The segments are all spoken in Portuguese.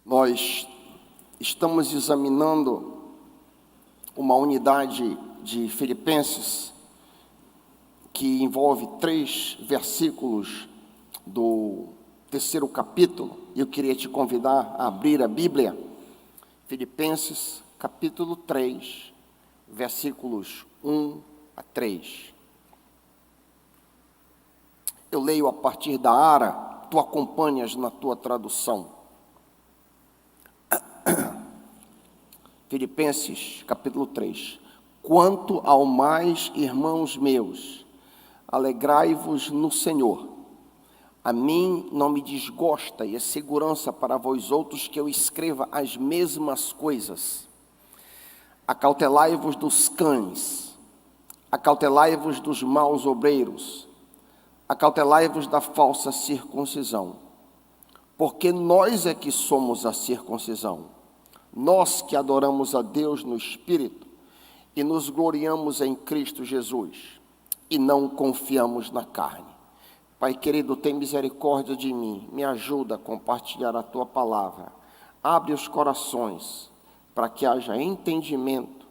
Nós estamos examinando uma unidade de Filipenses que envolve 3 versículos do 3º capítulo. Eu queria te convidar a abrir a Bíblia, Filipenses capítulo 3, versículos 1 a 3. Eu leio a partir da ARA, tu acompanhas na tua tradução. Filipenses capítulo 3. Quanto ao mais, irmãos meus, alegrai-vos no Senhor. A mim não me desgosta e é segurança para vós outros que eu escreva as mesmas coisas. Acautelai-vos dos cães, acautelai-vos dos maus obreiros, acautelai-vos da falsa circuncisão, porque nós é que somos a circuncisão, nós que adoramos a Deus no Espírito e nos gloriamos em Cristo Jesus e não confiamos na carne. Pai querido, tem misericórdia de mim, me ajuda a compartilhar a Tua palavra, abre os corações para que haja entendimento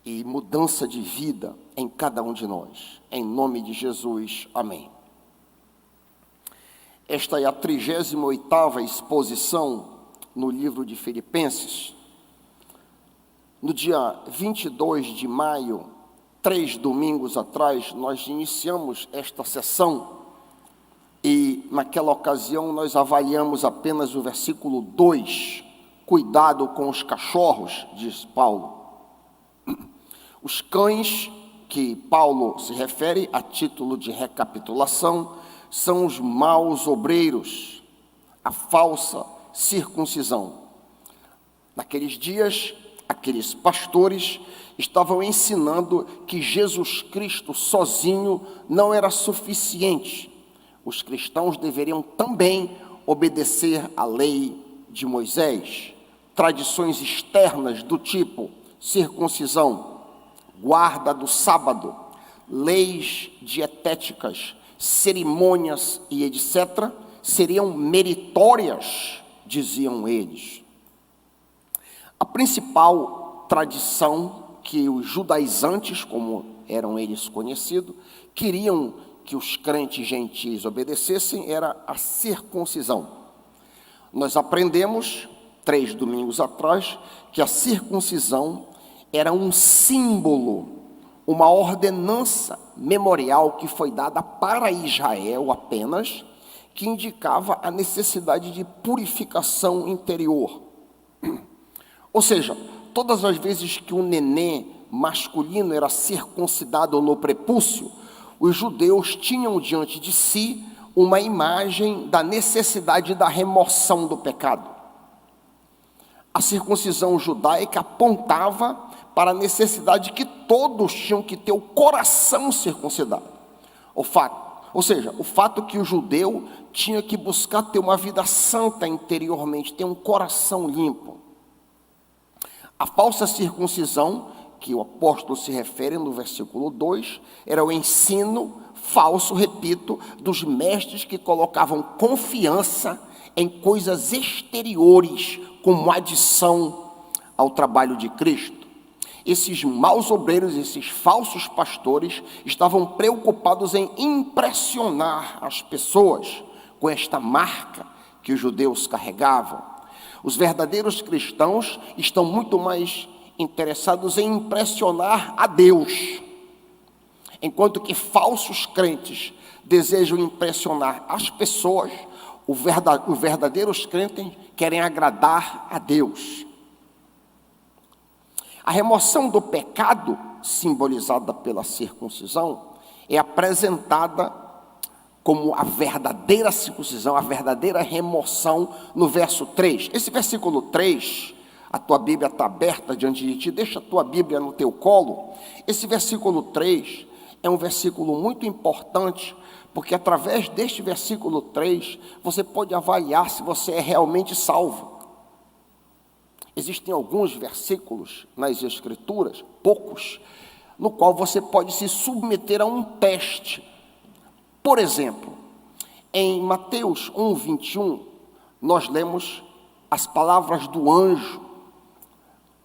e mudança de vida em cada um de nós, em nome de Jesus, amém. Esta é a 38ª exposição no livro de Filipenses. No dia 22 de maio, 3 domingos atrás, nós iniciamos esta sessão e naquela ocasião nós avaliamos apenas o versículo 2, cuidado com os cachorros, diz Paulo. Os cães que Paulo se refere a título de recapitulação são os maus obreiros, a falsa circuncisão. Naqueles dias, aqueles pastores estavam ensinando que Jesus Cristo sozinho não era suficiente. Os cristãos deveriam também obedecer à lei de Moisés, tradições externas do tipo circuncisão, guarda do sábado, leis dietéticas, cerimônias e etc., seriam meritórias, diziam eles. A principal tradição que os judaizantes, como eram eles conhecidos, queriam que os crentes gentis obedecessem era a circuncisão. Nós aprendemos, 3 domingos atrás, que a circuncisão era um símbolo, uma ordenança memorial que foi dada para Israel apenas, que indicava a necessidade de purificação interior. Ou seja, todas as vezes que um nenê masculino era circuncidado no prepúcio, os judeus tinham diante de si uma imagem da necessidade da remoção do pecado. A circuncisão judaica apontava para a necessidade que todos tinham que ter o coração circuncidado. O fato que o judeu tinha que buscar ter uma vida santa interiormente, ter um coração limpo. A falsa circuncisão, que o apóstolo se refere no versículo 2, era o ensino falso, repito, dos mestres que colocavam confiança em coisas exteriores como adição ao trabalho de Cristo. Esses maus obreiros, esses falsos pastores, estavam preocupados em impressionar as pessoas com esta marca que os judeus carregavam. Os verdadeiros cristãos estão muito mais interessados em impressionar a Deus, enquanto que falsos crentes desejam impressionar as pessoas, os verdadeiros crentes querem agradar a Deus. A remoção do pecado, simbolizada pela circuncisão, é apresentada como a verdadeira circuncisão, a verdadeira remoção no verso 3. Esse versículo 3, a tua Bíblia está aberta diante de ti, deixa a tua Bíblia no teu colo. Esse versículo 3 é um versículo muito importante, porque através deste versículo 3, você pode avaliar se você é realmente salvo. Existem alguns versículos nas Escrituras, poucos, no qual você pode se submeter a um teste. Por exemplo, em Mateus 1:21, nós lemos as palavras do anjo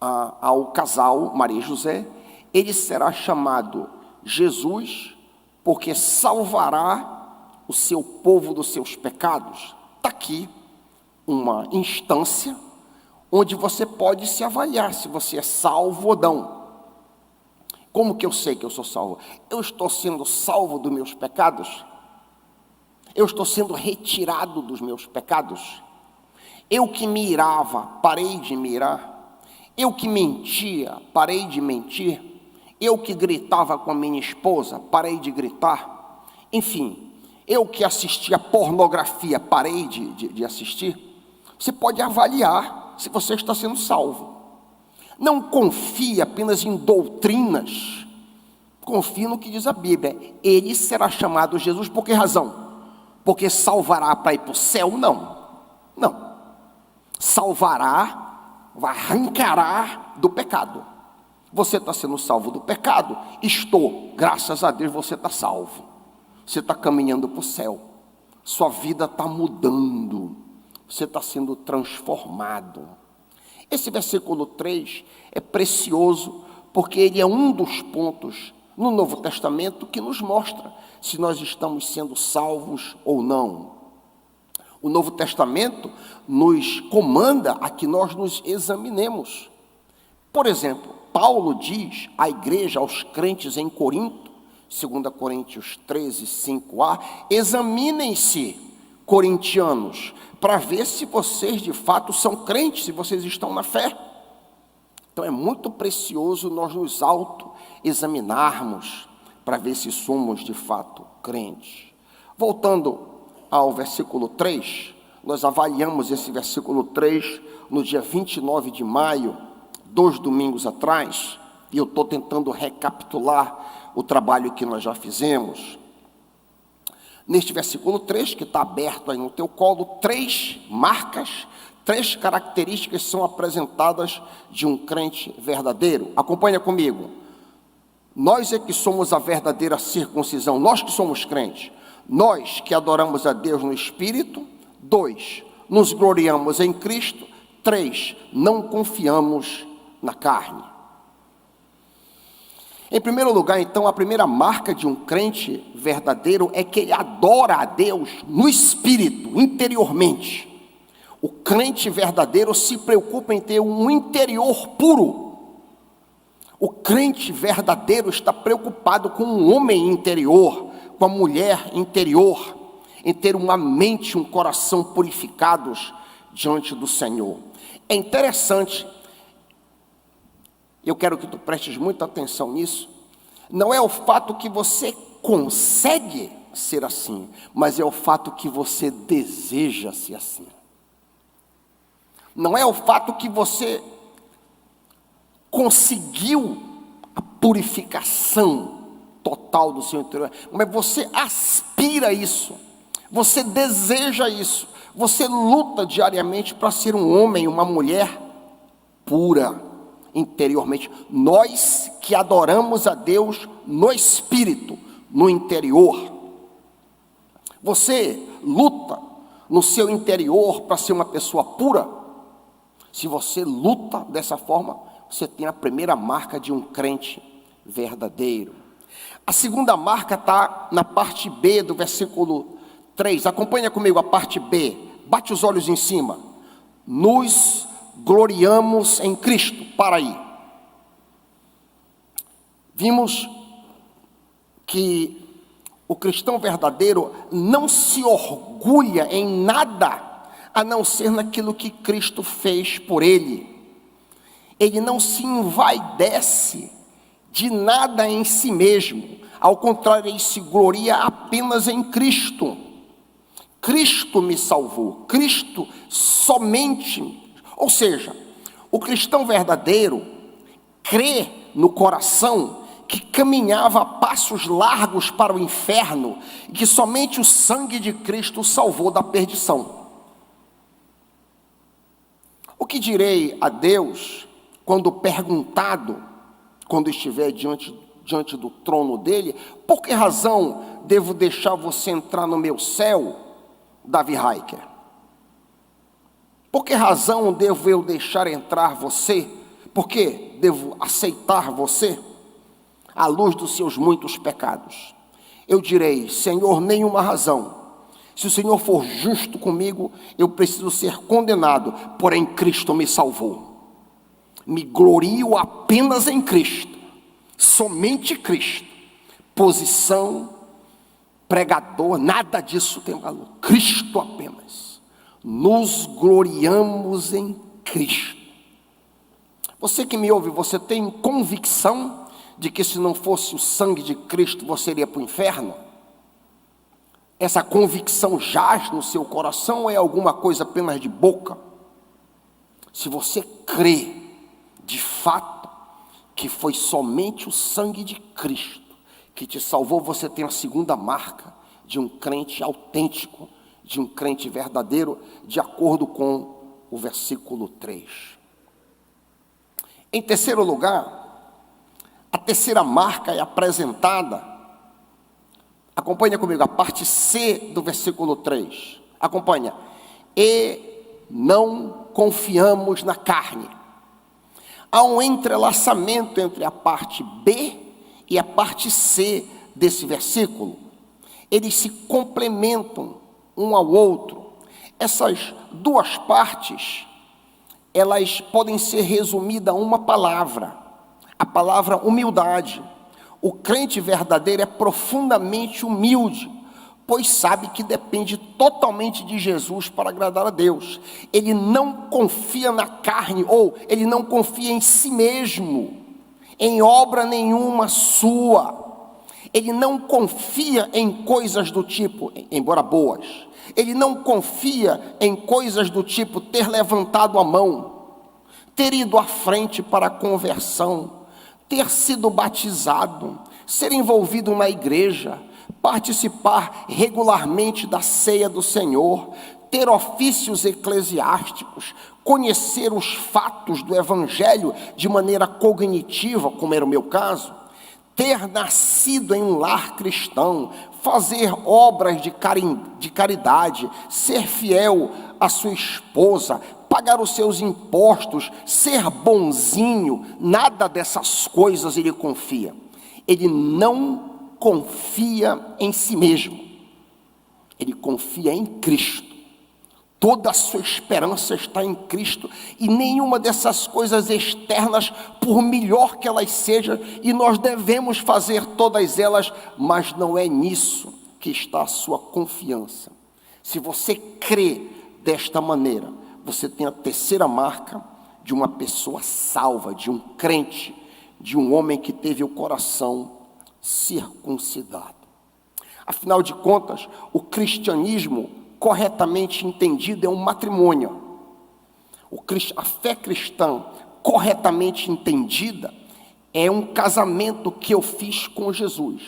ao casal Maria e José, ele será chamado Jesus, porque salvará o seu povo dos seus pecados. Está aqui uma instância onde você pode se avaliar se você é salvo ou não. Como que eu sei que eu sou salvo? Eu estou sendo salvo dos meus pecados? Eu estou sendo retirado dos meus pecados? Eu que me irava, parei de me irar? Eu que mentia, parei de mentir? Eu que gritava com a minha esposa, parei de gritar? Enfim, eu que assistia pornografia, parei de assistir? Você pode avaliar se você está sendo salvo. Não confie apenas em doutrinas, confie no que diz a Bíblia. Ele será chamado Jesus, por que razão? Porque salvará para ir para o céu? Não. Salvará, arrancará do pecado. Você está sendo salvo do pecado? Estou, graças a Deus você está salvo. Você está caminhando para o céu. Sua vida está mudando. Você está sendo transformado. Esse versículo 3 é precioso, porque ele é um dos pontos no Novo Testamento que nos mostra se nós estamos sendo salvos ou não. O Novo Testamento nos comanda a que nós nos examinemos. Por exemplo, Paulo diz à igreja, aos crentes em Corinto, 2 Coríntios 13, 5a, examinem-se, corintianos, para ver se vocês de fato são crentes, se vocês estão na fé. Então é muito precioso nós nos auto-examinarmos para ver se somos de fato crentes. Voltando ao versículo 3, nós avaliamos esse versículo 3 no dia 29 de maio, 2 domingos atrás, e eu estou tentando recapitular o trabalho que nós já fizemos. Neste versículo 3, que está aberto aí no teu colo, 3 marcas, 3 características são apresentadas de um crente verdadeiro. Acompanha comigo. Nós é que somos a verdadeira circuncisão, nós que somos crentes. Nós que adoramos a Deus no Espírito. 2, nos gloriamos em Cristo. 3, não confiamos na carne. Em primeiro lugar, então, a primeira marca de um crente verdadeiro é que ele adora a Deus no Espírito, interiormente. O crente verdadeiro se preocupa em ter um interior puro. O crente verdadeiro está preocupado com um homem interior, com a mulher interior, em ter uma mente, um coração purificados diante do Senhor. É interessante, eu quero que tu prestes muita atenção nisso, não é o fato que você consegue ser assim, mas é o fato que você deseja ser assim. Não é o fato que você conseguiu a purificação total do seu interior, mas você aspira a isso, você deseja isso, você luta diariamente para ser um homem, uma mulher pura interiormente. Nós que adoramos a Deus no Espírito, no interior. Você luta no seu interior para ser uma pessoa pura? Se você luta dessa forma, você tem a primeira marca de um crente verdadeiro. A segunda marca está na parte B do versículo 3. Acompanha comigo a parte B. Bate os olhos em cima. Nos gloriamos em Cristo. Para aí. Vimos que o cristão verdadeiro não se orgulha em nada, a não ser naquilo que Cristo fez por ele. Ele não se envaidece de nada em si mesmo. Ao contrário, ele se gloria apenas em Cristo. Cristo me salvou. Cristo somente. Ou seja, o cristão verdadeiro crê no coração que caminhava a passos largos para o inferno e que somente o sangue de Cristo o salvou da perdição. O que direi a Deus quando perguntado, quando estiver diante do trono dele, por que razão devo deixar você entrar no meu céu, Davi Heiker? Por que razão devo eu deixar entrar você? Por que devo aceitar você? À luz dos seus muitos pecados. Eu direi: Senhor, nenhuma razão. Se o Senhor for justo comigo, eu preciso ser condenado, porém Cristo me salvou. Me glorio apenas em Cristo, somente Cristo. Posição, pregador, nada disso tem valor. Cristo apenas. Nos gloriamos em Cristo. Você que me ouve, você tem convicção de que se não fosse o sangue de Cristo, você iria para o inferno? Essa convicção jaz no seu coração ou é alguma coisa apenas de boca? Se você crê, de fato, que foi somente o sangue de Cristo que te salvou, você tem a segunda marca de um crente autêntico, de um crente verdadeiro, de acordo com o versículo 3. Em terceiro lugar, a terceira marca é apresentada. Acompanha comigo a parte C do versículo 3. Acompanha. E não confiamos na carne. Há um entrelaçamento entre a parte B e a parte C desse versículo. Eles se complementam um ao outro. Essas duas partes, elas podem ser resumidas a uma palavra. A palavra humildade. O crente verdadeiro é profundamente humilde, pois sabe que depende totalmente de Jesus para agradar a Deus. Ele não confia na carne, ou ele não confia em si mesmo, em obra nenhuma sua. Ele não confia em coisas do tipo, embora boas, ele não confia em coisas do tipo ter levantado a mão, ter ido à frente para a conversão, ter sido batizado, ser envolvido na igreja, participar regularmente da ceia do Senhor, ter ofícios eclesiásticos, conhecer os fatos do Evangelho de maneira cognitiva, como era o meu caso, ter nascido em um lar cristão, fazer obras de caridade, ser fiel à sua esposa, pagar os seus impostos, ser bonzinho, nada dessas coisas ele confia. Ele não confia em si mesmo, ele confia em Cristo. Toda a sua esperança está em Cristo, e nenhuma dessas coisas externas, por melhor que elas sejam, e nós devemos fazer todas elas, mas não é nisso que está a sua confiança. Se você crê desta maneira, você tem a terceira marca de uma pessoa salva, de um crente, de um homem que teve o coração circuncidado. Afinal de contas, o cristianismo, corretamente entendido, é um matrimônio. A fé cristã, corretamente entendida, é um casamento que eu fiz com Jesus.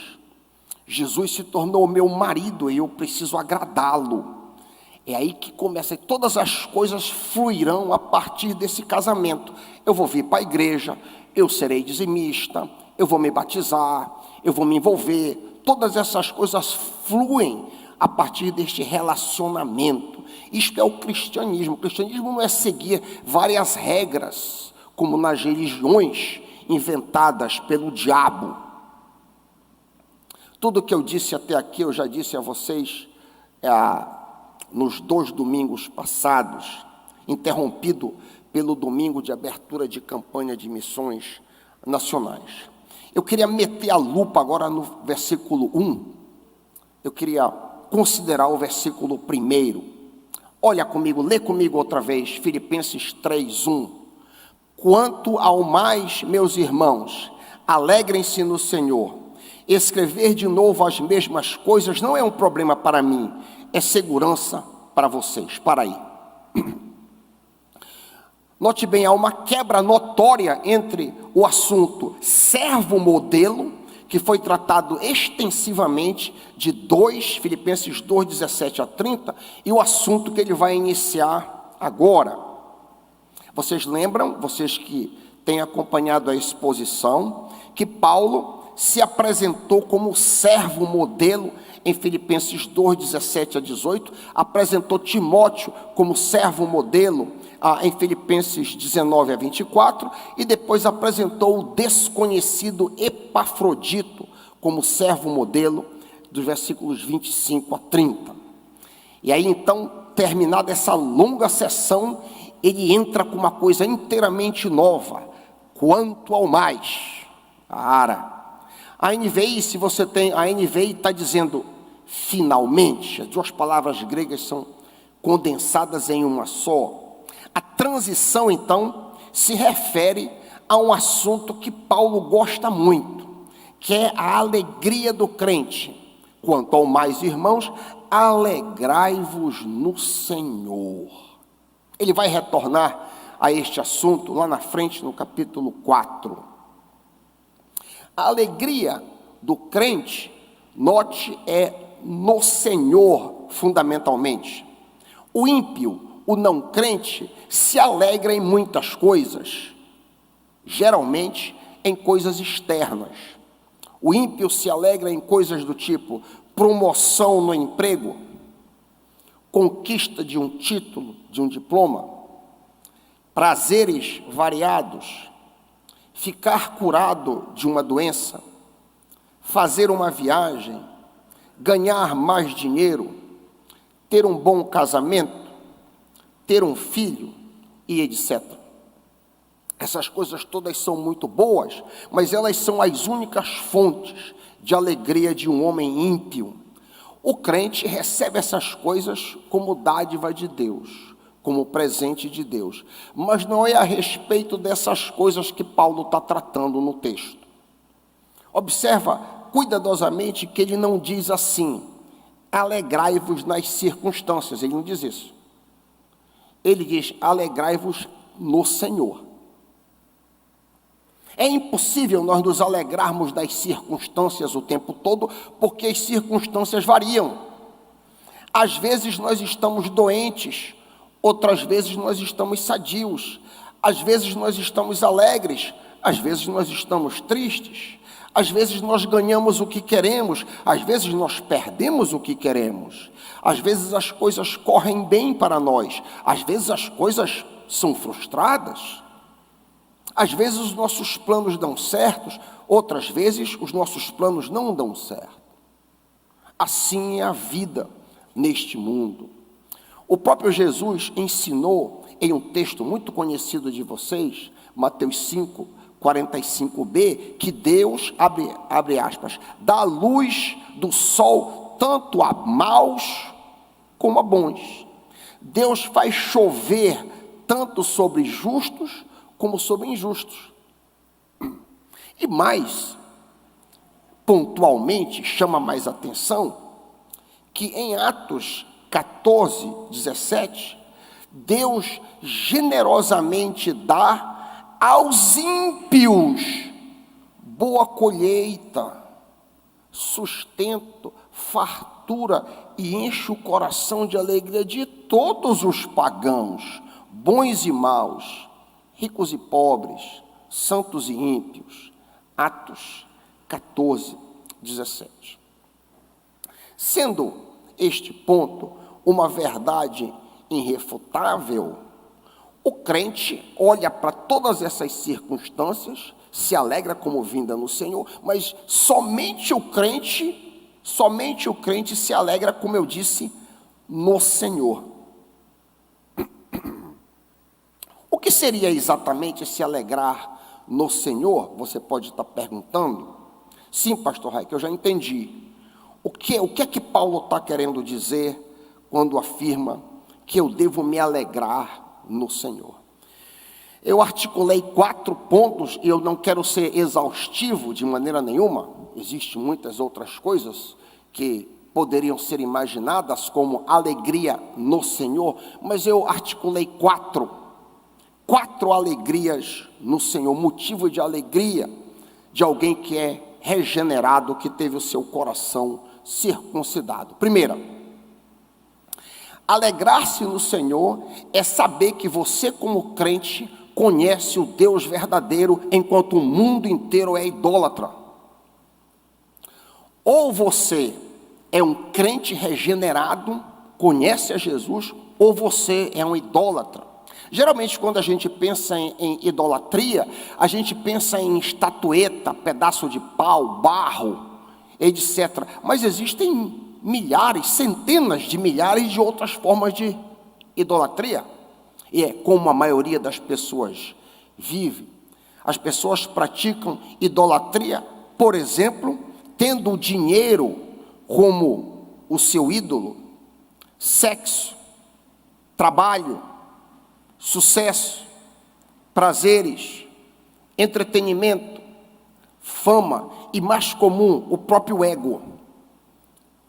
Jesus se tornou meu marido e eu preciso agradá-lo. É aí que começa, e todas as coisas fluirão a partir desse casamento. Eu vou vir para a igreja, eu serei dizimista, eu vou me batizar, eu vou me envolver. Todas essas coisas fluem a partir deste relacionamento. Isto é o cristianismo. O cristianismo não é seguir várias regras, como nas religiões inventadas pelo diabo. Tudo que eu disse até aqui, eu já disse a vocês nos 2 domingos passados, interrompido pelo domingo de abertura de campanha de missões nacionais. Eu queria meter a lupa agora no versículo 1. Eu queria considerar o versículo 1. Olha comigo, lê comigo outra vez, Filipenses 3:1. Quanto ao mais, meus irmãos, alegrem-se no Senhor. Escrever de novo as mesmas coisas não é um problema para mim, é segurança para vocês. Para aí. Note bem, há uma quebra notória entre o assunto servo modelo, que foi tratado extensivamente de Filipenses 2, 17 a 30, e o assunto que ele vai iniciar agora. Vocês lembram, vocês que têm acompanhado a exposição, que Paulo se apresentou como servo modelo em Filipenses 2, 17 a 18, apresentou Timóteo como servo modelo, em Filipenses 19 a 24, e depois apresentou o desconhecido Epafrodito como servo modelo, dos versículos 25 a 30. E aí então, terminada essa longa sessão, ele entra com uma coisa inteiramente nova: quanto ao mais. A NVI, se você tem, a NVI está dizendo finalmente. As duas palavras gregas são condensadas em uma só. A transição, então, se refere a um assunto que Paulo gosta muito, que é a alegria do crente. Quanto ao mais, irmãos, alegrai-vos no Senhor. Ele vai retornar a este assunto lá na frente, no capítulo 4. A alegria do crente, note, é no Senhor, fundamentalmente. O ímpio, o não crente, se alegra em muitas coisas, geralmente em coisas externas. O ímpio se alegra em coisas do tipo promoção no emprego, conquista de um título, de um diploma, prazeres variados, ficar curado de uma doença, fazer uma viagem, ganhar mais dinheiro, ter um bom casamento, ter um filho e etc. Essas coisas todas são muito boas, mas elas são as únicas fontes de alegria de um homem ímpio. O crente recebe essas coisas como dádiva de Deus, como presente de Deus, mas não é a respeito dessas coisas que Paulo está tratando no texto. Observa cuidadosamente que ele não diz assim: alegrai-vos nas circunstâncias. Ele não diz isso. Ele diz: alegrai-vos no Senhor. É impossível nós nos alegrarmos das circunstâncias o tempo todo, porque as circunstâncias variam. Às vezes nós estamos doentes, outras vezes nós estamos sadios, às vezes nós estamos alegres, às vezes nós estamos tristes, às vezes nós ganhamos o que queremos, às vezes nós perdemos o que queremos, às vezes as coisas correm bem para nós, às vezes as coisas são frustradas, às vezes os nossos planos dão certos, outras vezes os nossos planos não dão certo. Assim é a vida neste mundo. O próprio Jesus ensinou em um texto muito conhecido de vocês, Mateus 5, 45b, que Deus, abre aspas, dá a luz do sol tanto a maus como a bons. Deus faz chover tanto sobre justos como sobre injustos. E mais, pontualmente, chama mais atenção, que em Atos 14, 17, Deus generosamente dá aos ímpios boa colheita, sustento, fartura, e enche o coração de alegria de todos os pagãos, bons e maus, ricos e pobres, santos e ímpios. Atos 14, 17. Sendo este ponto uma verdade irrefutável, o crente olha para todas essas circunstâncias, se alegra como vinda no Senhor, mas somente o crente se alegra, como eu disse, no Senhor. O que seria exatamente se alegrar no Senhor? Você pode estar perguntando. Sim, pastor Raik, eu já entendi. O que é que Paulo está querendo dizer quando afirma que eu devo me alegrar no Senhor? Eu articulei 4 pontos e eu não quero ser exaustivo de maneira nenhuma. Existem muitas outras coisas que poderiam ser imaginadas como alegria no Senhor, mas eu articulei 4 alegrias no Senhor, motivo de alegria de alguém que é regenerado, que teve o seu coração circuncidado. Primeira, alegrar-se no Senhor é saber que você, como crente, conhece o Deus verdadeiro, enquanto o mundo inteiro é idólatra. Ou você é um crente regenerado, conhece a Jesus, ou você é um idólatra. Geralmente, quando a gente pensa em idolatria, a gente pensa em estatueta, pedaço de pau, barro, etc. Mas existem milhares, centenas de milhares de outras formas de idolatria. E é como a maioria das pessoas vive. As pessoas praticam idolatria, por exemplo, tendo o dinheiro como o seu ídolo, sexo, trabalho, sucesso, prazeres, entretenimento, fama e, mais comum, o próprio ego.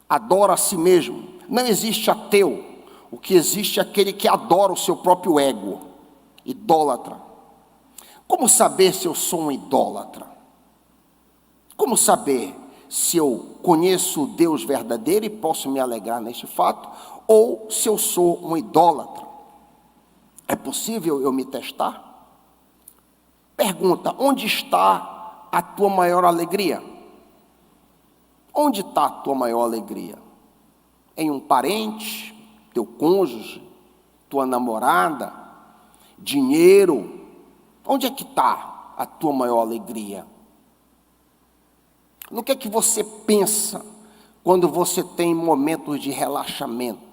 Adora a si mesmo. Não existe ateu. O que existe é aquele que adora o seu próprio ego. Idólatra. Como saber se eu sou um idólatra? Como saber se eu conheço o Deus verdadeiro e posso me alegrar neste fato, ou se eu sou um idólatra? É possível eu me testar? Pergunta: onde está a tua maior alegria? Onde está a tua maior alegria? Em um parente, teu cônjuge, tua namorada, dinheiro? Onde é que está a tua maior alegria? No que é que você pensa quando você tem momentos de relaxamento?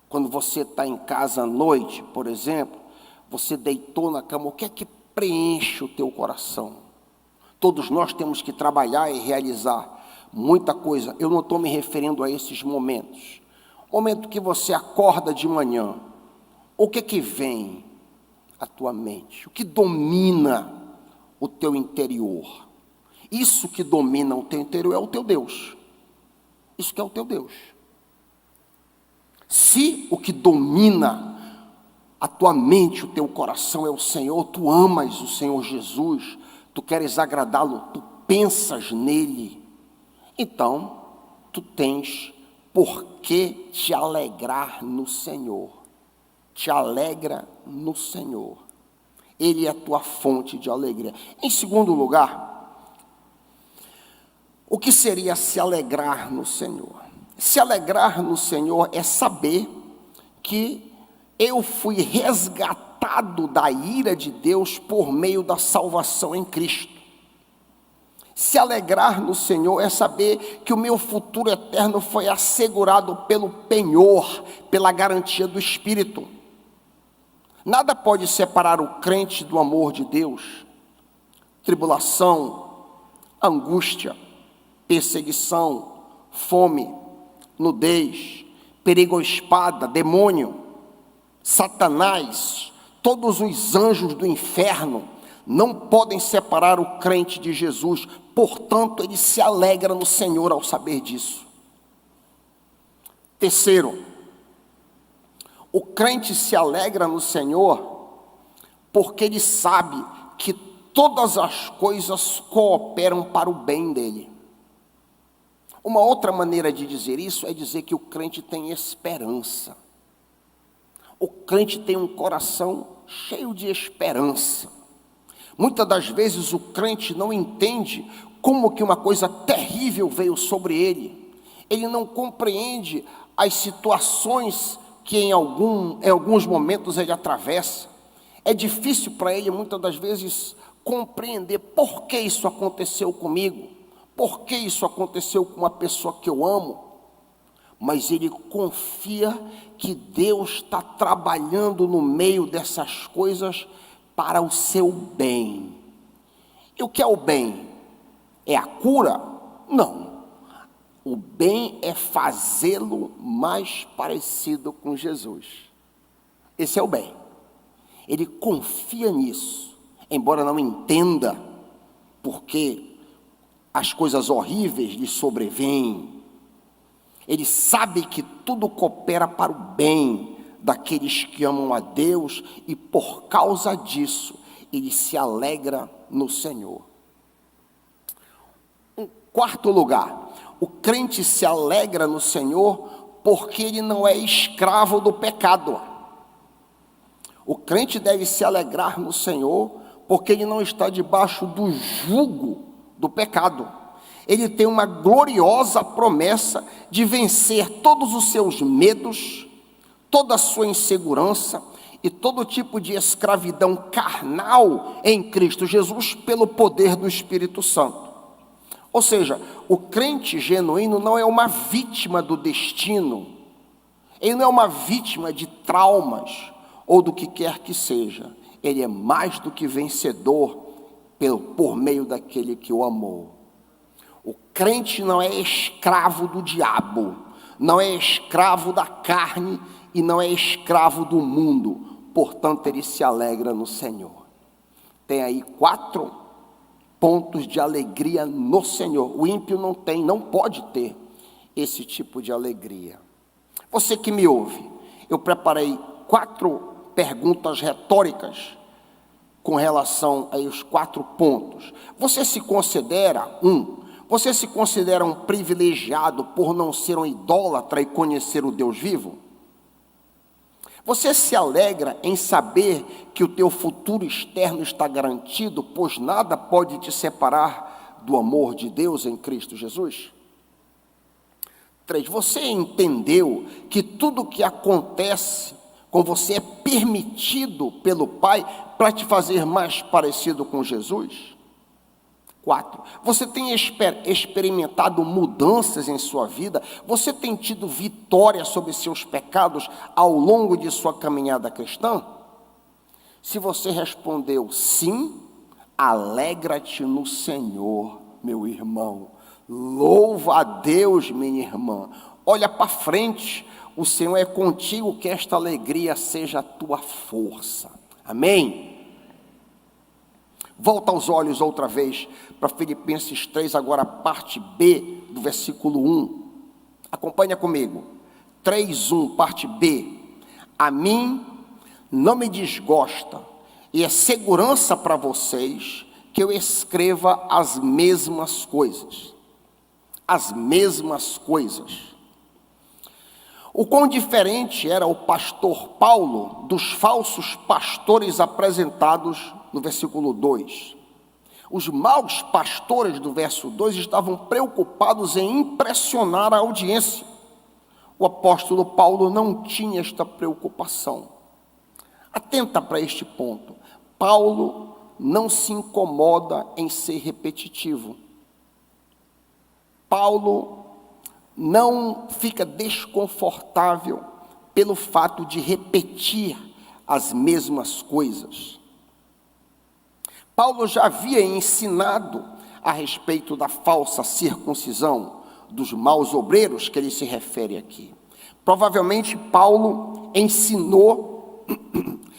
Quando você está em casa à noite, por exemplo, você deitou na cama, o que é que preenche o teu coração? Todos nós temos que trabalhar e realizar muita coisa. Eu não estou me referindo a esses momentos. O momento que você acorda de manhã, o que é que vem à tua mente? O que domina o teu interior? Isso que domina o teu interior é o teu Deus. Isso que é o teu Deus. Se o que domina a tua mente, o teu coração é o Senhor, tu amas o Senhor Jesus, tu queres agradá-lo, tu pensas nele, então tu tens por que te alegrar no Senhor. Te alegra no Senhor. Ele é a tua fonte de alegria. Em segundo lugar, o que seria se alegrar no Senhor? Se alegrar no Senhor é saber que eu fui resgatado da ira de Deus por meio da salvação em Cristo. Se alegrar no Senhor é saber que o meu futuro eterno foi assegurado pelo penhor, pela garantia do Espírito. Nada pode separar o crente do amor de Deus. Tribulação, angústia, perseguição, fome, nudez, perigo à espada, demônio, Satanás, todos os anjos do inferno não podem separar o crente de Jesus. Portanto, ele se alegra no Senhor ao saber disso. Terceiro, o crente se alegra no Senhor porque ele sabe que todas as coisas cooperam para o bem dele. Uma outra maneira de dizer isso é dizer que o crente tem esperança. O crente tem um coração cheio de esperança. Muitas das vezes o crente não entende como que uma coisa terrível veio sobre ele. Ele não compreende as situações que em alguns momentos ele atravessa. É difícil para ele muitas das vezes compreender por que isso aconteceu comigo. Por que isso aconteceu com uma pessoa que eu amo? Mas ele confia que Deus está trabalhando no meio dessas coisas para o seu bem. E o que é o bem? É a cura? Não. O bem é fazê-lo mais parecido com Jesus. Esse é o bem. Ele confia nisso, embora não entenda porque as coisas horríveis lhe sobrevêm. Ele sabe que tudo coopera para o bem daqueles que amam a Deus e por causa disso ele se alegra no Senhor. Em quarto lugar, o crente se alegra no Senhor porque ele não é escravo do pecado. O crente deve se alegrar no Senhor porque ele não está debaixo do jugo do pecado. ele tem uma gloriosa promessa de vencer todos os seus medos, toda a sua insegurança e todo tipo de escravidão carnal em Cristo Jesus pelo poder do Espírito Santo. Ou seja, o crente genuíno não é uma vítima do destino, ele não é uma vítima de traumas ou do que quer que seja, ele é mais do que vencedor por meio daquele que o amou. O crente não é escravo do diabo, não é escravo da carne e não é escravo do mundo, portanto ele se alegra no Senhor. Tem aí 4 pontos de alegria no Senhor. O ímpio não tem, não pode ter esse tipo de alegria. Você que me ouve, eu preparei 4 perguntas retóricas com relação a os 4 pontos. Você se considera um privilegiado por não ser um idólatra e conhecer o Deus vivo? Você se alegra em saber que o teu futuro externo está garantido, pois nada pode te separar do amor de Deus em Cristo Jesus? 3. Você entendeu que tudo o que acontece com você é permitido pelo Pai para te fazer mais parecido com Jesus? 4. Você tem experimentado mudanças em sua vida? Você tem tido vitória sobre seus pecados ao longo de sua caminhada cristã? Se você respondeu sim, alegra-te no Senhor, meu irmão. Louva a Deus, minha irmã. Olha para frente, o Senhor é contigo, que esta alegria seja a tua força. Amém? Volta os olhos outra vez para Filipenses 3, agora a parte B do versículo 1. Acompanha comigo. 3:1, parte B. A mim não me desgosta, e é segurança para vocês que eu escreva as mesmas coisas. As mesmas coisas. O quão diferente era o pastor Paulo dos falsos pastores apresentados no versículo 2. Os maus pastores do verso 2 estavam preocupados em impressionar a audiência. O apóstolo Paulo não tinha esta preocupação. Atenta para este ponto. Paulo não se incomoda em ser repetitivo. Paulo não fica desconfortável pelo fato de repetir as mesmas coisas. Paulo já havia ensinado a respeito da falsa circuncisão, dos maus obreiros que ele se refere aqui. Provavelmente Paulo ensinou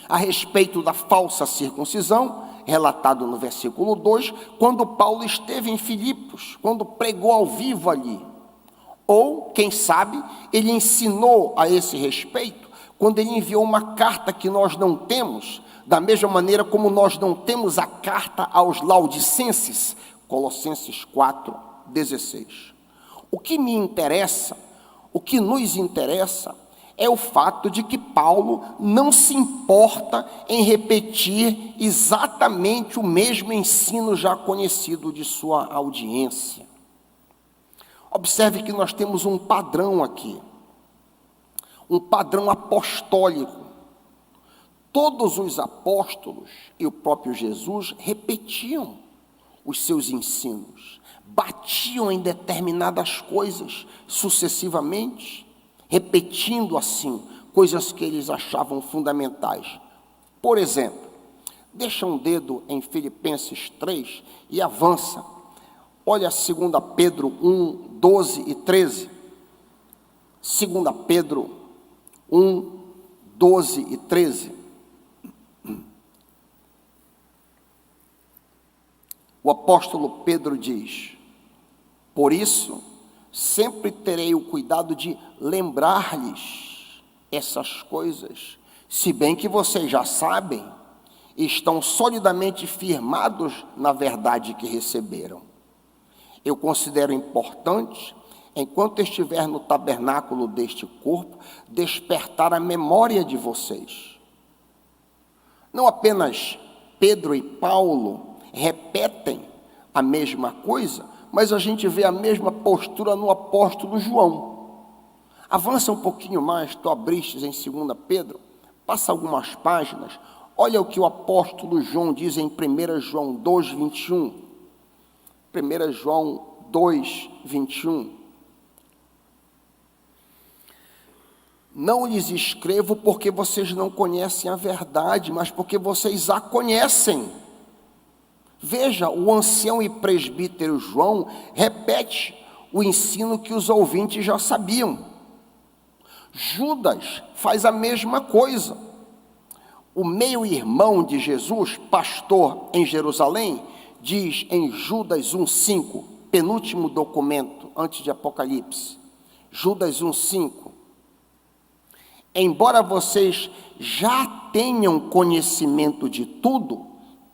a respeito da falsa circuncisão, relatado no versículo 2, quando Paulo esteve em Filipos, quando pregou ao vivo ali. Ou, quem sabe, ele ensinou a esse respeito, quando ele enviou uma carta que nós não temos, da mesma maneira como nós não temos a carta aos Laodicenses, Colossenses 4:16. O que me interessa, o que nos interessa, é o fato de que Paulo não se importa em repetir exatamente o mesmo ensino já conhecido de sua audiência. Observe que nós temos um padrão aqui, um padrão apostólico. Todos os apóstolos e o próprio Jesus repetiam os seus ensinos, batiam em determinadas coisas sucessivamente, repetindo assim coisas que eles achavam fundamentais. Por exemplo, deixa um dedo em Filipenses 3 e avança. Olha 2 Pedro 1, 12 e 13. 2 Pedro 1, 12 e 13. O apóstolo Pedro diz: por isso, sempre terei o cuidado de lembrar-lhes essas coisas, se bem que vocês já sabem, estão solidamente firmados na verdade que receberam. Eu considero importante, enquanto estiver no tabernáculo deste corpo, despertar a memória de vocês. Não apenas Pedro e Paulo repetem a mesma coisa, mas a gente vê a mesma postura no apóstolo João. Avança um pouquinho mais, tu abriste em 2 Pedro, passa algumas páginas, olha o que o apóstolo João diz em 1 João 2, 21. 1 João 2, 21. Não lhes escrevo porque vocês não conhecem a verdade, mas porque vocês a conhecem. Veja, o ancião e presbítero João repete o ensino que os ouvintes já sabiam. Judas faz a mesma coisa. O meio-irmão de Jesus, pastor em Jerusalém, diz em Judas 1,5, penúltimo documento antes de Apocalipse, Judas 1,5, embora vocês já tenham conhecimento de tudo,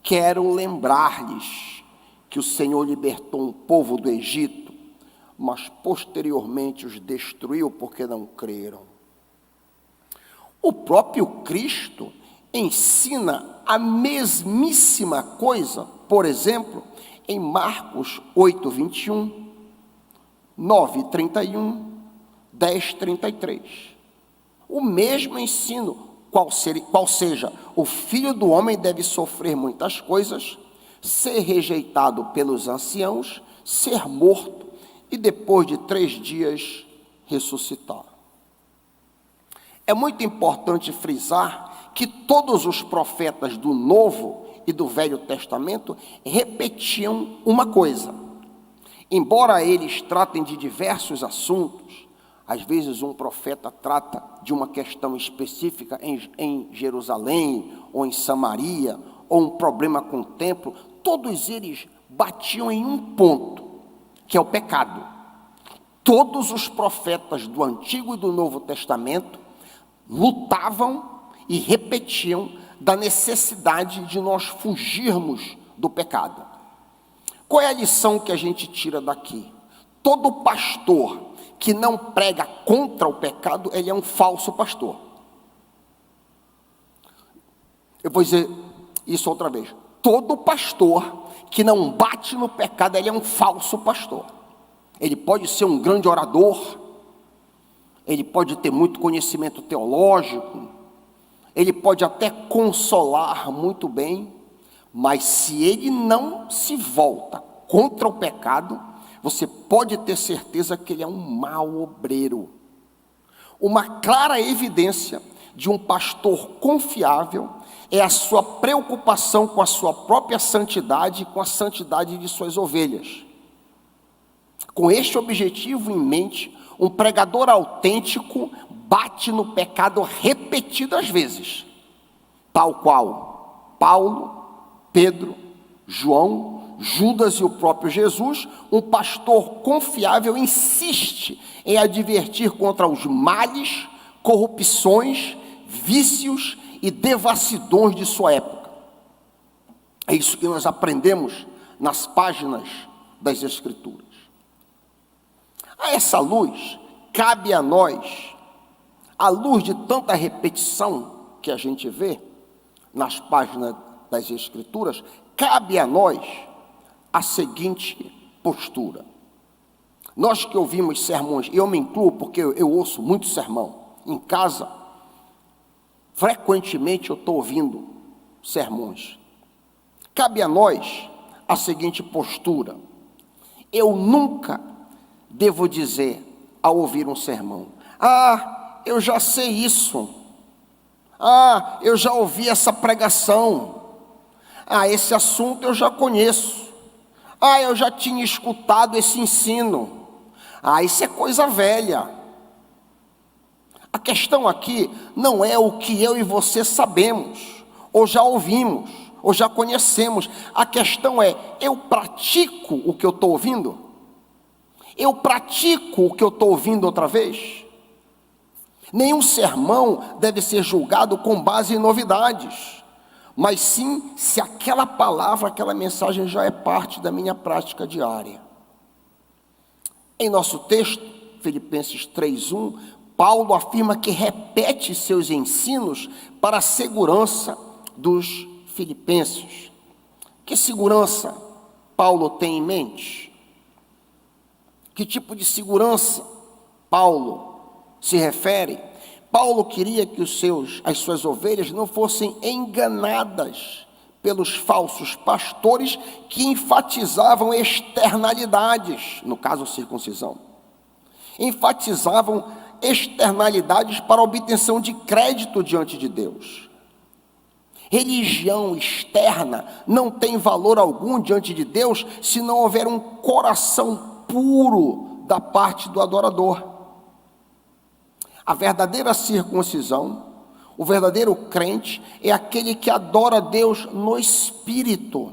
quero lembrar-lhes que o Senhor libertou um povo do Egito, mas posteriormente os destruiu porque não creram. O próprio Cristo ensina a mesmíssima coisa, por exemplo, em Marcos 8, 21, 9, 31, 10, 33. O mesmo ensino, qual seja, o Filho do Homem deve sofrer muitas coisas, ser rejeitado pelos anciãos, ser morto e depois de 3 dias ressuscitar. É muito importante frisar que todos os profetas do Novo e do Velho Testamento repetiam uma coisa. Embora eles tratem de diversos assuntos, às vezes um profeta trata de uma questão específica em Jerusalém, ou em Samaria, ou um problema com o templo, todos eles batiam em um ponto, que é o pecado. Todos os profetas do Antigo e do Novo Testamento lutavam e repetiam da necessidade de nós fugirmos do pecado. Qual é a lição que a gente tira daqui? Todo pastor que não prega contra o pecado, ele é um falso pastor. Eu vou dizer isso outra vez. Todo pastor que não bate no pecado, ele é um falso pastor. Ele pode ser um grande orador, ele pode ter muito conhecimento teológico, ele pode até consolar muito bem, mas se ele não se volta contra o pecado, você pode ter certeza que ele é um mau obreiro. Uma clara evidência de um pastor confiável é a sua preocupação com a sua própria santidade e com a santidade de suas ovelhas. Com este objetivo em mente, um pregador autêntico bate no pecado repetidas vezes, tal qual Paulo, Pedro, João, Judas e o próprio Jesus. Um pastor confiável insiste em advertir contra os males, corrupções, vícios e devassidões de sua época. É isso que nós aprendemos nas páginas das Escrituras. A essa luz, cabe a nós, à luz de tanta repetição que a gente vê nas páginas das Escrituras, cabe a nós a seguinte postura. Nós que ouvimos sermões, e eu me incluo porque eu ouço muito sermão, em casa, frequentemente eu estou ouvindo sermões. Cabe a nós a seguinte postura. Eu nunca devo dizer, ao ouvir um sermão, eu já sei isso, eu já ouvi essa pregação, esse assunto eu já conheço, eu já tinha escutado esse ensino, isso é coisa velha. A questão aqui não é o que eu e você sabemos, ou já ouvimos, ou já conhecemos. A questão é, eu pratico o que eu estou ouvindo? Eu pratico o que eu estou ouvindo outra vez? Nenhum sermão deve ser julgado com base em novidades, mas sim se aquela palavra, aquela mensagem já é parte da minha prática diária. Em nosso texto, Filipenses 3:1, Paulo afirma que repete seus ensinos para a segurança dos filipenses. Que segurança Paulo tem em mente? Que tipo de segurança Paulo se refere? Paulo queria que as suas ovelhas não fossem enganadas pelos falsos pastores que enfatizavam externalidades, no caso circuncisão. Enfatizavam externalidades para a obtenção de crédito diante de Deus. Religião externa não tem valor algum diante de Deus se não houver um coração puro da parte do adorador. A verdadeira circuncisão, o verdadeiro crente, é aquele que adora a Deus no espírito,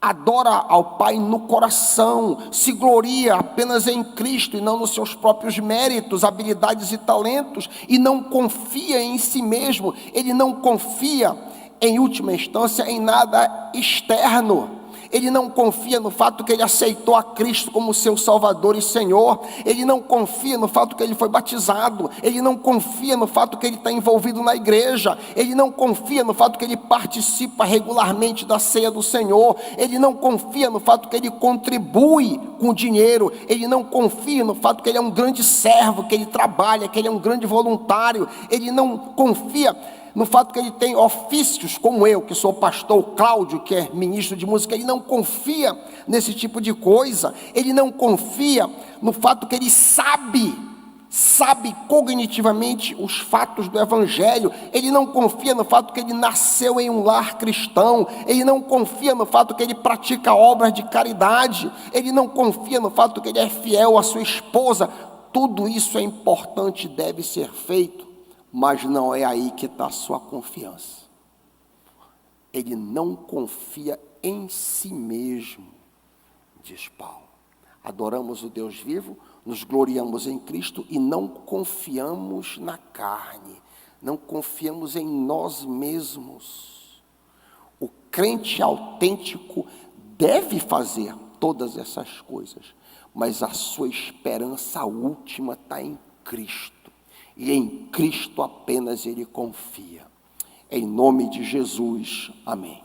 adora ao Pai no coração, se gloria apenas em Cristo e não nos seus próprios méritos, habilidades e talentos, e não confia em si mesmo. Ele não confia, em última instância, em nada externo. Ele não confia no fato que ele aceitou a Cristo como seu Salvador e Senhor. Ele não confia no fato que ele foi batizado. Ele não confia no fato que ele está envolvido na igreja. Ele não confia no fato que ele participa regularmente da ceia do Senhor. Ele não confia no fato que ele contribui com dinheiro. Ele não confia no fato que ele é um grande servo, que ele trabalha, que ele é um grande voluntário. Ele não confia no fato que ele tem ofícios como eu, que sou pastor, o Cláudio, que é ministro de música. Ele não confia nesse tipo de coisa. Ele não confia no fato que ele sabe cognitivamente os fatos do Evangelho. Ele não confia no fato que ele nasceu em um lar cristão. Ele não confia no fato que ele pratica obras de caridade. Ele não confia no fato que ele é fiel à sua esposa. Tudo isso é importante e deve ser feito, mas não é aí que está a sua confiança. Ele não confia em si mesmo, diz Paulo. Adoramos o Deus vivo, nos gloriamos em Cristo e não confiamos na carne, não confiamos em nós mesmos. O crente autêntico deve fazer todas essas coisas, mas a sua esperança última está em Cristo. E em Cristo apenas ele confia. Em nome de Jesus, amém.